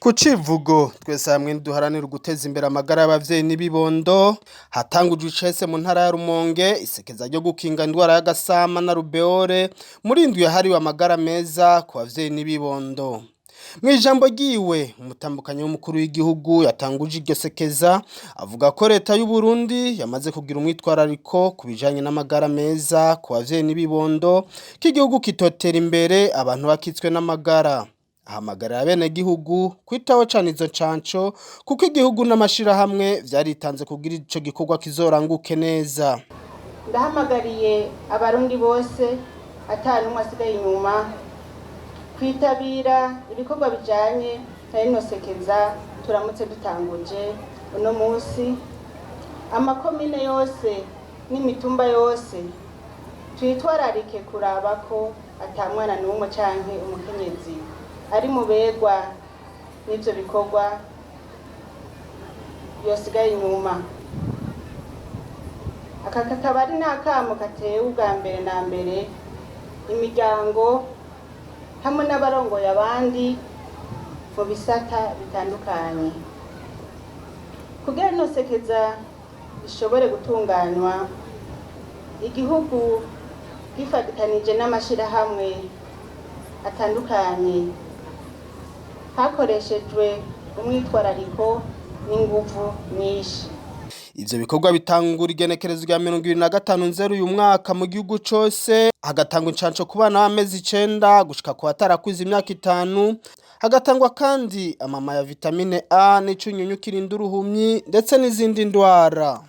Ku Civugo twese hamwe duharanira guteza imbere amagara y'abavyeyi n'ibibondo hatangujwe icese mu ntara ya Rumonge isekeza ryo gukinga indwara y'agasama na rubeole muri indwi yahariwe amagara meza ku bavyeyi n'ibibondo. Mw'ijambo ryiwe umutambukanyi w'umukuru w'igihugu yatanguje iryo sekeza avuga ko leta y'u Burundi yamaze kugira umwitwarariko ku bijanye n'amagara meza ku bavyeyi n'ibibondo k'igihugu kitotera imbere abantu bakitswe n'amagara. Ahamagarira abenegihugu kwitaho cane izo canco kuko igihugu n'amashirahamwe vyaritanze kugira ico gikorwa kizoranguke neza. Ndahamagariye abarundi bose ata numwe asigaye inyuma kwitabira ibikorwa bijanye na rino sekeza turamutse dutanguje uno musi. Amakomine yose n'imitumba yose twitwararike kuraba ko ata mwana n'umwe canke umukenyezi ari mubegwa n'ivyo bikorwa yosigaye inyuma. Aka kakaba ari n'akamo katewe ubwa mbere na mbere imiryango hamwe n'abarongoye abandi mu bisata bitandukanye kugira rino sekeza ishobore gutunganywa. Igihugu gifatikanije n'amashirahamwe atandukanye hakoreshejwe umwitwarariko n'inguvu nyinshi. Ivyo bikorwa bitangura igenekerezo rya 2025 uyu mwaka mu gihugu cose, hagatangwa incanco ku bana b'amezi 9 gushika ku batarakwiza imyaka 5, hagatangwa kandi amama ya vitamine A n'icunyunyu kirinda uruhumyi ndetse n'izindi ndwara.